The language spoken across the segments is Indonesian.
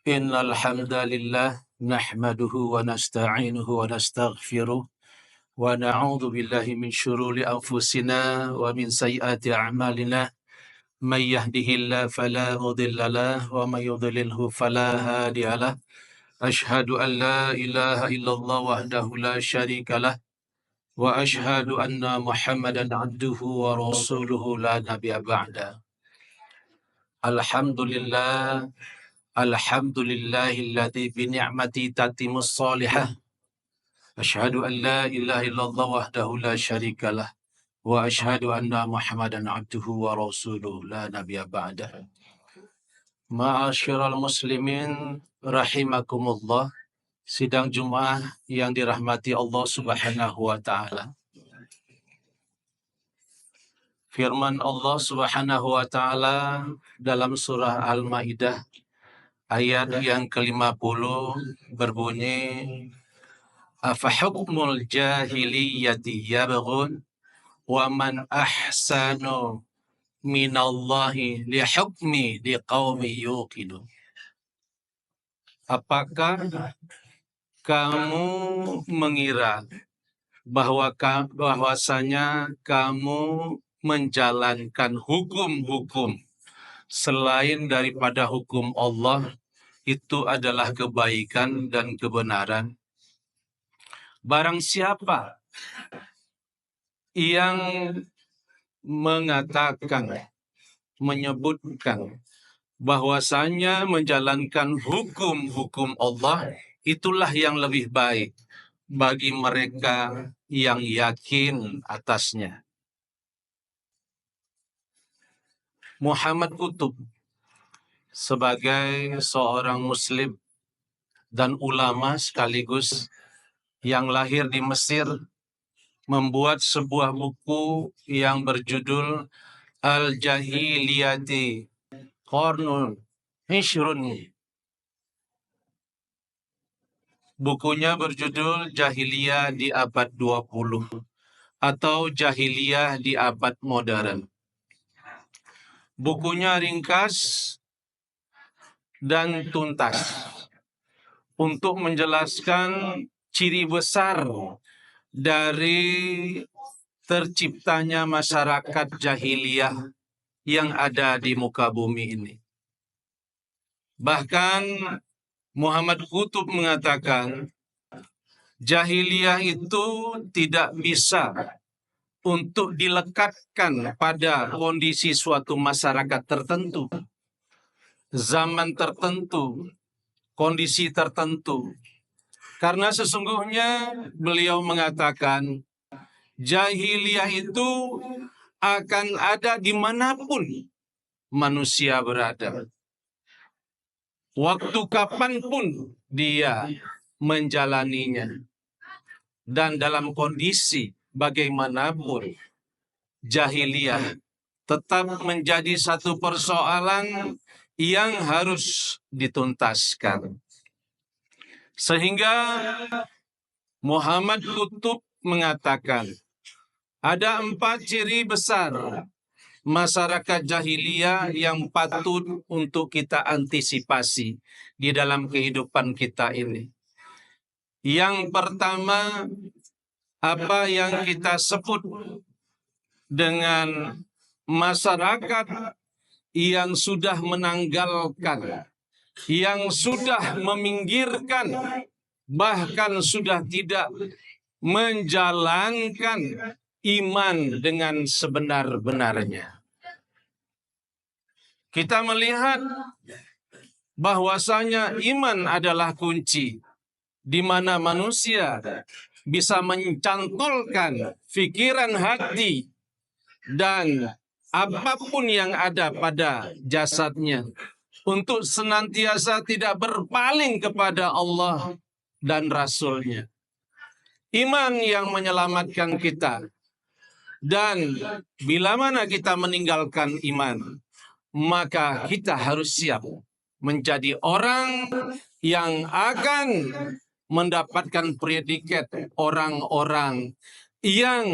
Innal hamdalillah nahmaduhu wa nasta'inuhu wa nastaghfiruh wa na'udzu billahi min syururi anfusina wa min sayyiati a'malina may yahdihillahu fala mudhillalah wa may yudlilhu fala hadiyalah. Asyhadu an la ilaha illallah wahdahu la syarikalah wa asyhadu anna Muhammadan abduhu wa rasuluhu la nabiyya ba'da. Alhamdulillah, alhamdulillahilladzi bi ni'mati tatimmus shalihah. Asyhadu an la ilaha illallah wahdahu la syarikalah wa asyhadu anna Muhammadan abduhu wa rasuluhu la nabiyya ba'dah. Ma'asyiral muslimin rahimakumullah. Sidang Jumat yang dirahmati Allah Subhanahu wa taala. Firman Allah Subhanahu wa taala dalam surah Al-Maidah ayat yang ke-50 berbunyi, afahukmul jahiliyati yabghun wa man ahsanu minallahi lihukmi liqaumi yuqinun. Apakah kamu mengira bahwasanya kamu menjalankan hukum-hukum selain daripada hukum Allah itu adalah kebaikan dan kebenaran? Barang siapa yang mengatakan, menyebutkan bahwasanya menjalankan hukum-hukum Allah itulah yang lebih baik bagi mereka yang yakin atasnya. Muhammad Qutb sebagai seorang muslim dan ulama sekaligus yang lahir di Mesir membuat sebuah buku yang berjudul Al-Jahiliyati Qarnun Hishrun. Bukunya berjudul Jahiliyah di abad 20 atau Jahiliyah di abad modern. Bukunya ringkas dan tuntas untuk menjelaskan ciri besar dari terciptanya masyarakat jahiliyah yang ada di muka bumi ini. Bahkan Muhammad Qutb mengatakan jahiliyah itu tidak bisa untuk dilekatkan pada kondisi suatu masyarakat tertentu, zaman tertentu, kondisi tertentu. Karena sesungguhnya beliau mengatakan jahiliyah itu akan ada dimanapun manusia berada. Waktu kapanpun dia menjalaninya. Dan dalam kondisi bagaimanapun jahiliyah tetap menjadi satu persoalan yang harus dituntaskan. Sehingga Muhammad Qutb mengatakan ada 4 ciri besar masyarakat jahiliyah yang patut untuk kita antisipasi di dalam kehidupan kita ini. Yang pertama, apa yang kita sebut dengan masyarakat yang sudah menanggalkan, yang sudah meminggirkan, bahkan sudah tidak menjalankan iman dengan sebenar-benarnya. Kita melihat bahwasanya iman adalah kunci di mana manusia bisa mencantolkan pikiran hati dan apapun yang ada pada jasadnya untuk senantiasa tidak berpaling kepada Allah dan Rasul-Nya. Iman yang menyelamatkan kita. Dan bila mana kita meninggalkan iman, maka kita harus siap menjadi orang yang akan mendapatkan predikat orang-orang yang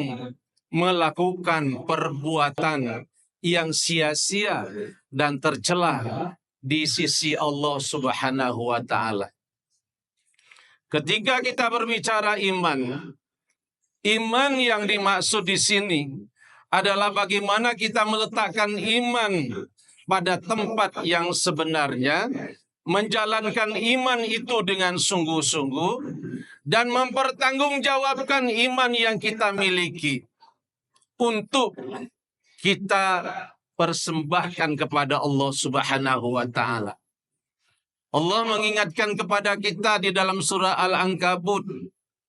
melakukan perbuatan yang sia-sia dan tercela di sisi Allah Subhanahu wa taala. Ketika kita berbicara iman, iman yang dimaksud di sini adalah bagaimana kita meletakkan iman pada tempat yang sebenarnya, menjalankan iman itu dengan sungguh-sungguh, dan mempertanggungjawabkan iman yang kita miliki untuk kita persembahkan kepada Allah Subhanahu wa taala. Allah mengingatkan kepada kita di dalam surah Al-Ankabut,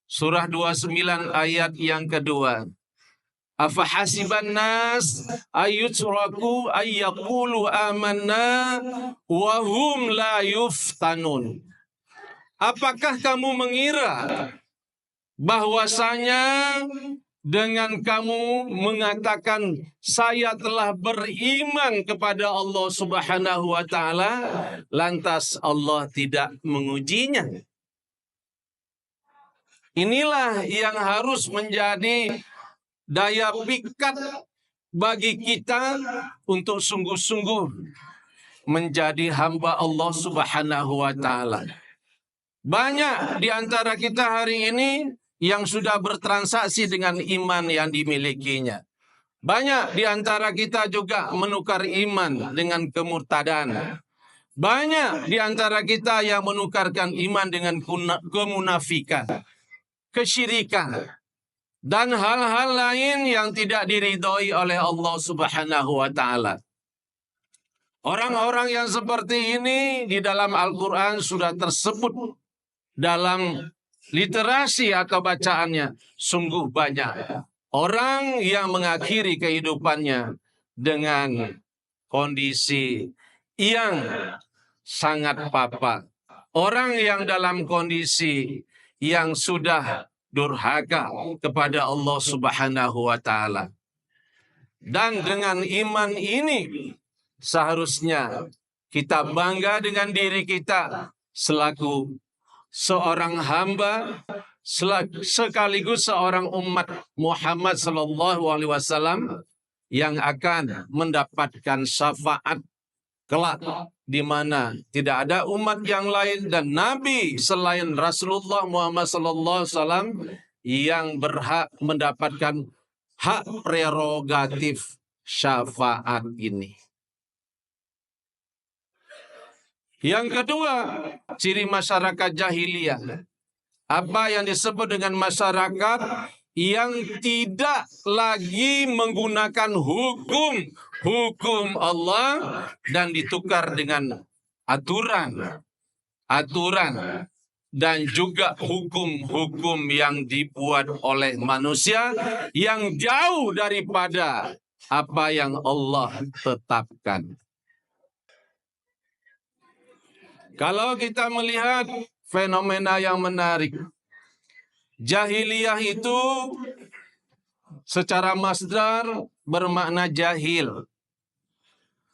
surah 29 ayat yang kedua. Afahasiban nas ayyutraku ayyaqulu amanna wa hum la yuftanun. Apakah kamu mengira bahwasanya dengan kamu mengatakan saya telah beriman kepada Allah Subhanahu wa taala, lantas Allah tidak mengujinya? Inilah yang harus menjadi daya pikat bagi kita untuk sungguh-sungguh menjadi hamba Allah Subhanahu wa taala. Banyak di antara kita hari ini yang sudah bertransaksi dengan iman yang dimilikinya. Banyak di antara kita juga menukar iman dengan kemurtadan. Banyak di antara kita yang menukarkan iman dengan kemunafikan, kesyirikan, dan hal-hal lain yang tidak diridhoi oleh Allah Subhanahu wa taala. Orang-orang yang seperti ini di dalam Al-Quran sudah tersebut dalam literasi atau bacaannya sungguh banyak. Orang yang mengakhiri kehidupannya dengan kondisi yang sangat papa. Orang yang dalam kondisi yang sudah durhaka kepada Allah Subhanahu wa taala. Dan dengan iman ini seharusnya kita bangga dengan diri kita selaku seorang hamba, sekaligus seorang umat Muhammad sallallahu alaihi wasallam yang akan mendapatkan syafaat kelak, di mana tidak ada umat yang lain dan nabi selain Rasulullah Muhammad sallallahu alaihi wasallam yang berhak mendapatkan hak prerogatif syafaat ini. Yang kedua, ciri masyarakat jahiliyah. Apa yang disebut dengan masyarakat yang tidak lagi menggunakan hukum Allah dan ditukar dengan aturan dan juga hukum-hukum yang dibuat oleh manusia yang jauh daripada apa yang Allah tetapkan. Kalau kita melihat fenomena yang menarik, jahiliyah itu secara masdar bermakna jahil,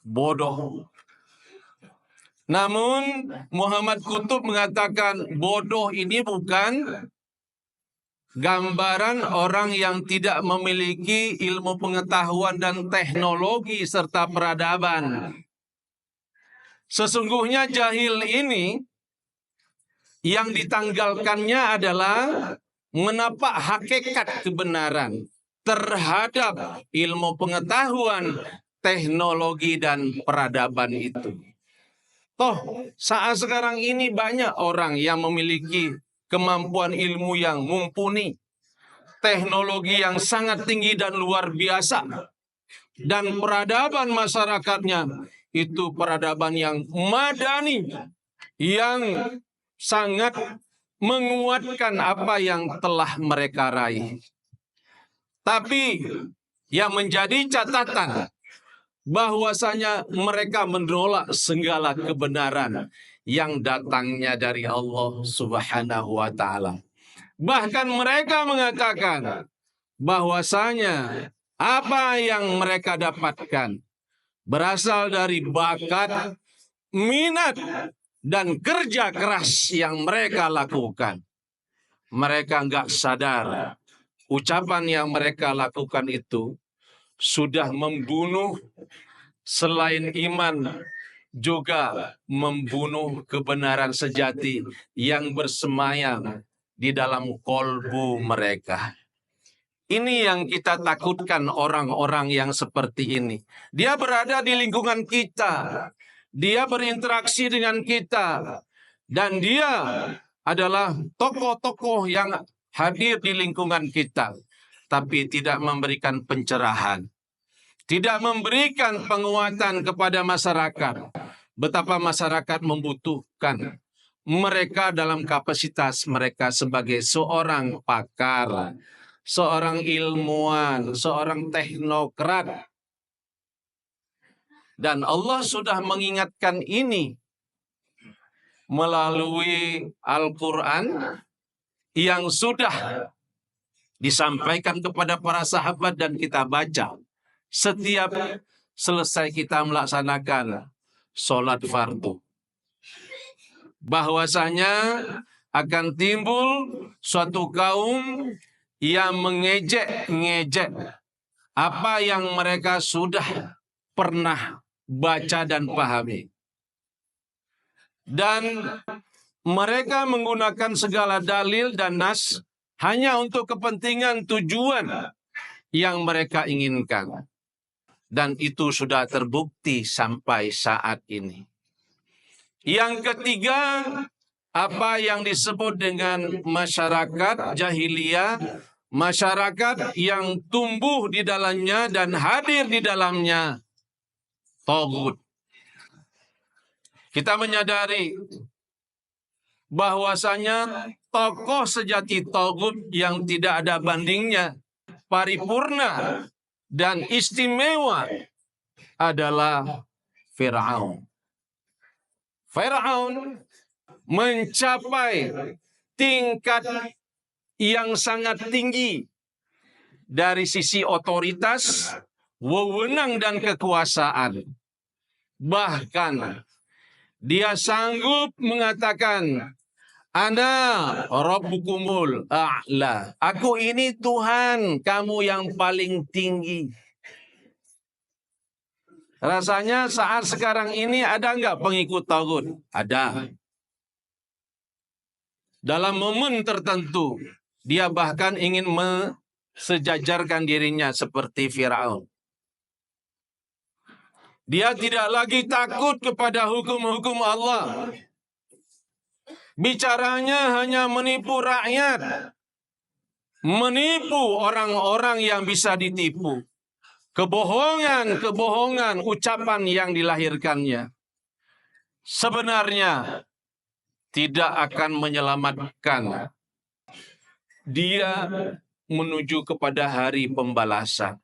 bodoh. Namun Muhammad Qutb mengatakan bodoh ini bukan gambaran orang yang tidak memiliki ilmu pengetahuan dan teknologi serta peradaban. Sesungguhnya jahil ini yang ditanggalkannya adalah menapak hakikat kebenaran terhadap ilmu pengetahuan, teknologi, dan peradaban itu. Toh, saat sekarang ini banyak orang yang memiliki kemampuan ilmu yang mumpuni, teknologi yang sangat tinggi dan luar biasa, dan peradaban masyarakatnya itu peradaban yang madani, yang sangat menguatkan apa yang telah mereka raih. Tapi yang menjadi catatan bahwasanya mereka menolak segala kebenaran yang datangnya dari Allah Subhanahu wa taala. Bahkan mereka mengatakan bahwasanya apa yang mereka dapatkan berasal dari bakat, minat, dan kerja keras yang mereka lakukan. Mereka nggak sadar ucapan yang mereka lakukan itu sudah membunuh selain iman juga membunuh kebenaran sejati yang bersemayam di dalam kolbu mereka. Ini yang kita takutkan, orang-orang yang seperti ini. Dia berada di lingkungan kita, dia berinteraksi dengan kita, dan dia adalah tokoh-tokoh yang hadir di lingkungan kita, tapi tidak memberikan pencerahan, tidak memberikan penguatan kepada masyarakat. Betapa masyarakat membutuhkan mereka dalam kapasitas mereka sebagai seorang pakar, seorang ilmuwan, seorang teknokrat. Dan Allah sudah mengingatkan ini melalui Al-Quran yang sudah disampaikan kepada para sahabat dan kita baca setiap selesai kita melaksanakan sholat fardu. Bahwasanya akan timbul suatu kaum yang mengejek-ngejek apa yang mereka sudah pernah baca dan pahami. Dan mereka menggunakan segala dalil dan nas hanya untuk kepentingan tujuan yang mereka inginkan. Dan itu sudah terbukti sampai saat ini. Yang ketiga, apa yang disebut dengan masyarakat jahiliyah, masyarakat yang tumbuh di dalamnya dan hadir di dalamnya taghut. Kita menyadari bahwasanya tokoh sejati taghut yang tidak ada bandingnya, paripurna dan istimewa adalah Fir'aun. Fir'aun mencapai tingkat yang sangat tinggi dari sisi otoritas, wewenang dan kekuasaan. Bahkan dia sanggup mengatakan, Ana Rabbukumul A'la. Aku ini Tuhan kamu yang paling tinggi. Rasanya saat sekarang ini ada nggak pengikut taghut? Ada. Dalam momen tertentu, dia bahkan ingin mensejajarkan dirinya seperti Firaun. Dia tidak lagi takut kepada hukum-hukum Allah. Bicaranya hanya menipu rakyat, menipu orang-orang yang bisa ditipu. Kebohongan ucapan yang dilahirkannya sebenarnya tidak akan menyelamatkan dia menuju kepada hari pembalasan.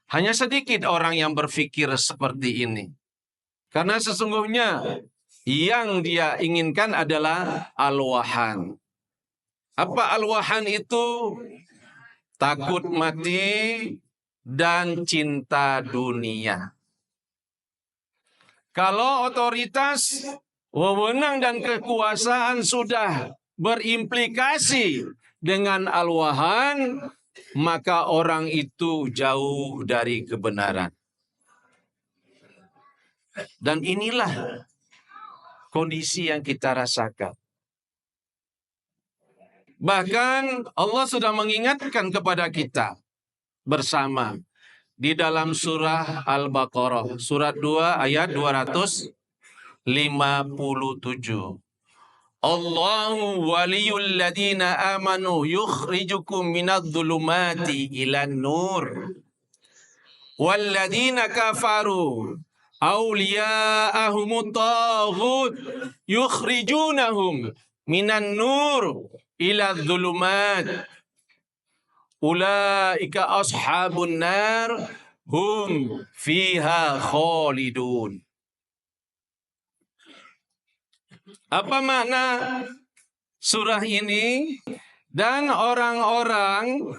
Hanya sedikit orang yang berpikir seperti ini. Karena sesungguhnya yang dia inginkan adalah al-wahan. Apa al-wahan itu? Takut mati dan cinta dunia. Kalau otoritas, wewenang dan kekuasaan sudah berimplikasi dengan al-wahan, maka orang itu jauh dari kebenaran. Dan inilah kondisi yang kita rasakan. Bahkan Allah sudah mengingatkan kepada kita bersama di dalam surah Al-Baqarah, surat 2 ayat 257. Allahu waliyul ladina amanu yukhrijukum minadh-dhulumati ilan nur. Walladina kafaru awliya'ahumut taghut yukhrijunahum minan nur ila dhulumat. Ulaika ashabun nar hum fiha khalidun. Apa makna surah ini? Dan orang-orang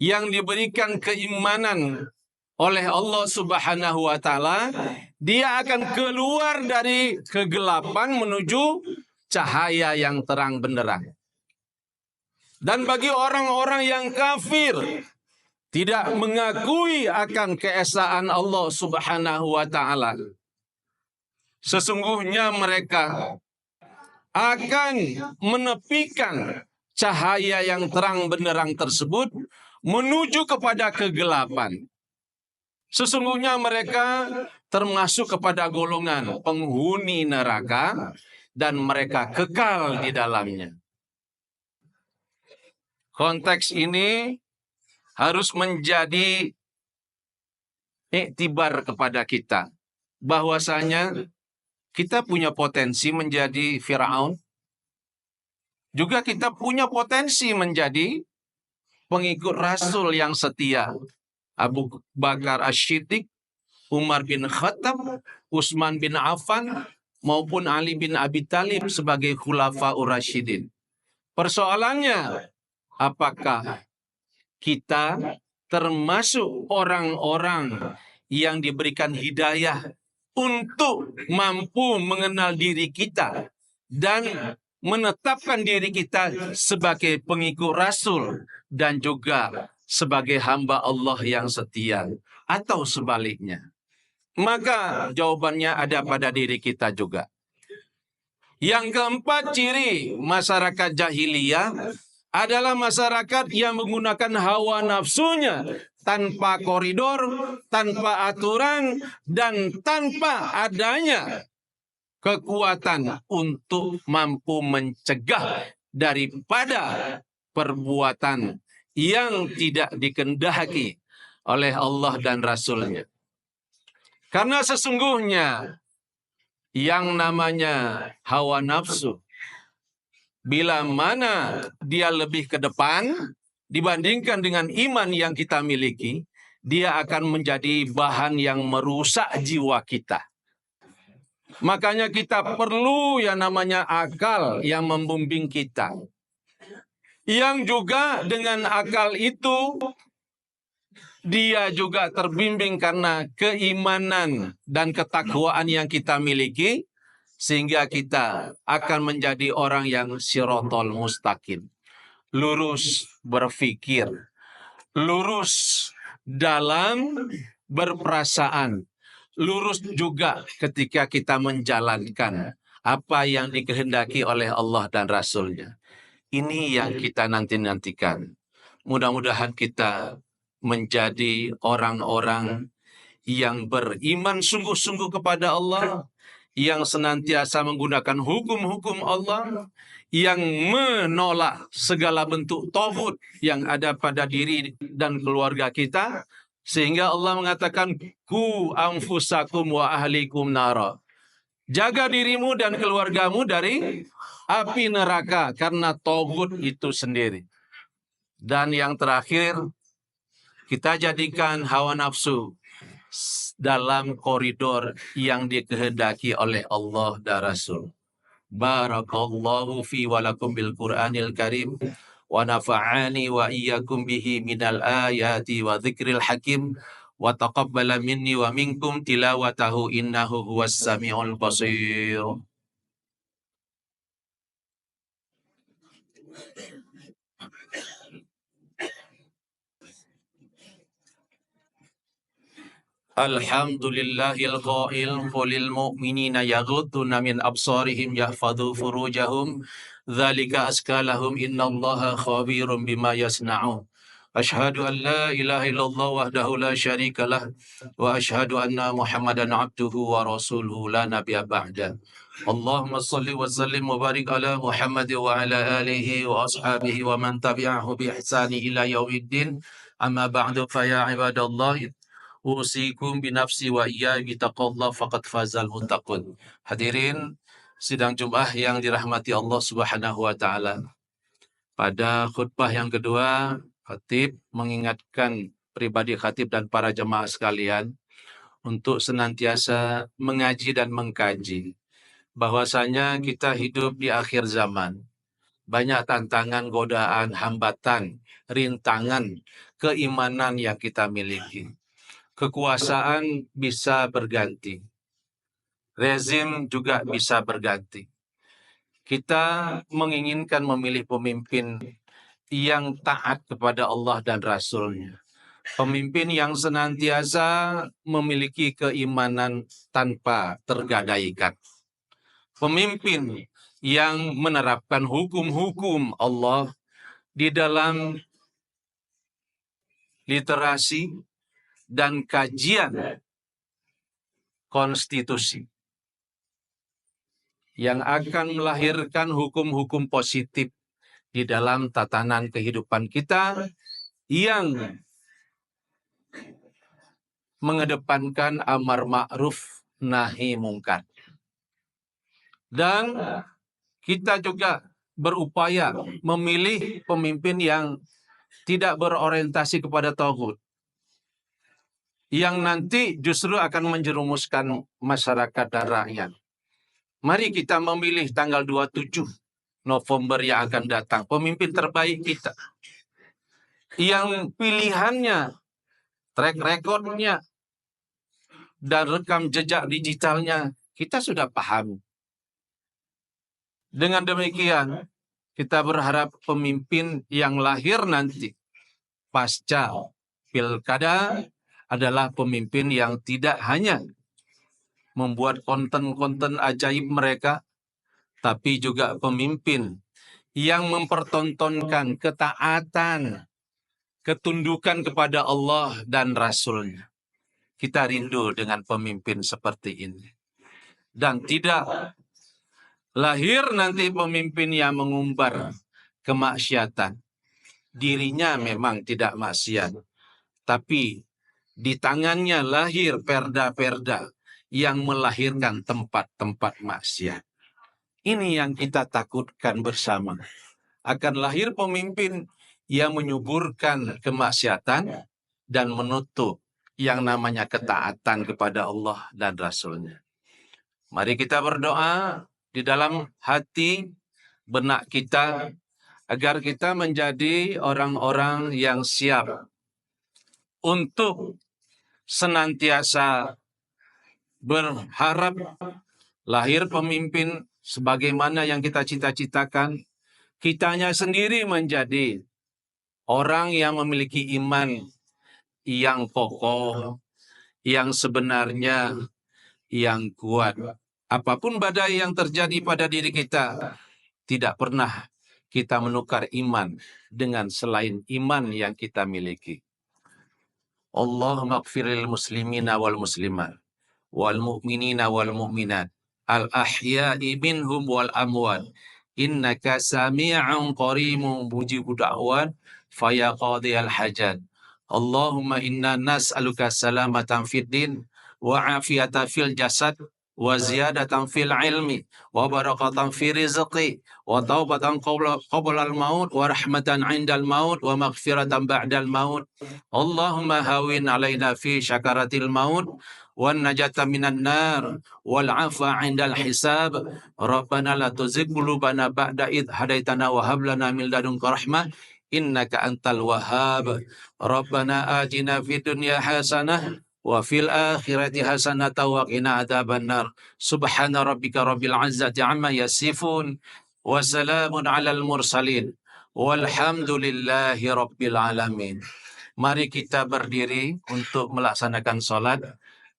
yang diberikan keimanan oleh Allah Subhanahu wa taala, dia akan keluar dari kegelapan menuju cahaya yang terang benderang. Dan bagi orang-orang yang kafir, tidak mengakui akan keesaan Allah Subhanahu wa taala, Sesungguhnya mereka akan menepikan cahaya yang terang benderang tersebut menuju kepada kegelapan. Sesungguhnya mereka termasuk kepada golongan penghuni neraka dan mereka kekal di dalamnya. Konteks ini harus menjadi iktibar kepada kita, bahwasanya kita punya potensi menjadi Firaun, juga kita punya potensi menjadi pengikut Rasul yang setia. Abu Bakar Asy-Syiddiq, Umar bin Khattab, Utsman bin Affan, maupun Ali bin Abi Thalib sebagai Khulafaur Rasyidin. Persoalannya, apakah kita termasuk orang-orang yang diberikan hidayah untuk mampu mengenal diri kita dan menetapkan diri kita sebagai pengikut Rasul dan juga sebagai hamba Allah yang setia, atau sebaliknya? Maka jawabannya ada pada diri kita juga. Yang keempat, ciri masyarakat jahiliyah adalah masyarakat yang menggunakan hawa nafsunya tanpa koridor, tanpa aturan, dan tanpa adanya kekuatan untuk mampu mencegah daripada perbuatan yang tidak dikehendaki oleh Allah dan Rasul-Nya. Karena sesungguhnya yang namanya hawa nafsu, bila mana dia lebih ke depan dibandingkan dengan iman yang kita miliki, dia akan menjadi bahan yang merusak jiwa kita. Makanya kita perlu yang namanya akal yang membimbing kita. Yang juga dengan akal itu, dia juga terbimbing karena keimanan dan ketakwaan yang kita miliki, sehingga kita akan menjadi orang yang sirotol mustaqim. Lurus berpikir, lurus dalam berperasaan, lurus juga ketika kita menjalankan apa yang dikehendaki oleh Allah dan Rasul-Nya. Ini yang kita nantikan. Mudah-mudahan kita menjadi orang-orang yang beriman sungguh-sungguh kepada Allah, yang senantiasa menggunakan hukum-hukum Allah, yang menolak segala bentuk tauhid yang ada pada diri dan keluarga kita, sehingga Allah mengatakan ku anfusakum wa ahlikum nara. Jaga dirimu dan keluargamu dari api neraka karena tauhid itu sendiri. Dan yang terakhir, kita jadikan hawa nafsu dalam koridor yang dikehendaki oleh Allah dan Rasul. Barakallahu fi walakum bil Qur'anil Karim wa nafa'ani wa iyyakum bihi minal ayati wa dzikril hakim wa taqabbala minni wa minkum tilawatahu innahu huwas samiul basir. Alhamdulillahil qail qulil mu'minina yaghudduna min absarihim yahfadhu furujahum dzalika askalahum innallaha khabirum bima yasna'un. Asyhadu an la ilaha illallah wahdahu la syarikalah wa asyhadu anna Muhammadan abduhu wa rasuluhu la nabiyya ba'da. Allahumma salli wa sallim wa barik ala Muhammad wa ala alihi wa ashabihi wa man tabi'ahu bi ihsani ila yaumiddin. Amma ba'du fa ya ibadallah, usikum binafsi wa iyya bitaqallah faqad fazal muttaqun. Hadirin sidang Jumat yang dirahmati Allah Subhanahu wa taala. Pada khutbah yang kedua, khatib mengingatkan pribadi khatib dan para jemaah sekalian untuk senantiasa mengaji dan mengkaji bahwasanya kita hidup di akhir zaman. Banyak tantangan, godaan, hambatan, rintangan keimanan yang kita miliki. Kekuasaan bisa berganti, rezim juga bisa berganti. Kita menginginkan memilih pemimpin yang taat kepada Allah dan Rasul-Nya, Pemimpin yang senantiasa memiliki keimanan tanpa tergadaikan. Pemimpin yang menerapkan hukum-hukum Allah di dalam literasi dan kajian konstitusi yang akan melahirkan hukum-hukum positif di dalam tatanan kehidupan kita yang mengedepankan amar ma'ruf nahi mungkar. Dan kita juga berupaya memilih pemimpin yang tidak berorientasi kepada tauhid, yang nanti justru akan menjerumuskan masyarakat dan rakyat. Mari kita memilih tanggal 27 November yang akan datang pemimpin terbaik kita, yang pilihannya, track recordnya, dan rekam jejak digitalnya kita sudah paham. Dengan demikian, kita berharap pemimpin yang lahir nanti pasca pilkada adalah pemimpin yang tidak hanya membuat konten-konten ajaib mereka, tapi juga pemimpin yang mempertontonkan ketaatan, ketundukan kepada Allah dan Rasul-Nya. Kita rindu dengan pemimpin seperti ini. Dan tidak lahir nanti pemimpin yang mengumbar kemaksiatan. Dirinya memang tidak maksiat, tapi di tangannya lahir perda-perda yang melahirkan tempat-tempat maksiat. Ini yang kita takutkan bersama. Akan lahir pemimpin yang menyuburkan kemaksiatan dan menutup yang namanya ketaatan kepada Allah dan Rasul-Nya. Mari kita berdoa di dalam hati benak kita agar kita menjadi orang-orang yang siap untuk senantiasa berharap lahir pemimpin sebagaimana yang kita cita-citakan, kitanya sendiri menjadi orang yang memiliki iman yang kokoh, yang sebenarnya, yang kuat. Apapun badai yang terjadi pada diri kita, tidak pernah kita menukar iman dengan selain iman yang kita miliki. Allahumma ighfiril muslimina wal muslimat wal mu'minina wal mu'minat al ahya'i minhum wal amwat innaka sami'un qarimun mujibu da'wat faya qadiyal hajat. Allahumma inna nas'aluka salamatan fid din wa afiyatan fil jasad wa ziyadatan fil ilmi wa barakatan fi rizqi wa taubatan qabla al-maut wa rahmatan 'indal maut wa maghfiratan ba'dal maut. Allahumma hawin alaina fi syakaratil maut wan najata minan nar wal afa 'indal hisab. Rabbana la tuzigh qulubana ba'da id hadaitana wa hab lana min ladunka rahmah innaka antal wahhab. Rabbana atina fid dunya hasanah wa fil akhirati hasanatan wa qina adzabannar. Subhana rabbika rabbil izzati amma yasifun wa salamun alal mursalin walhamdulillahi rabbil alamin. Mari kita berdiri untuk melaksanakan sholat,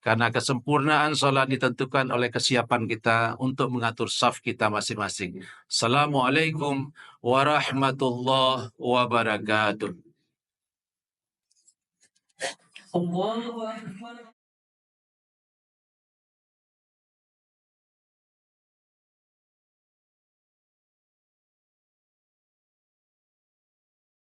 karena kesempurnaan sholat ditentukan oleh kesiapan kita untuk mengatur saf kita masing-masing. Assalamualaikum warahmatullahi wabarakatuh.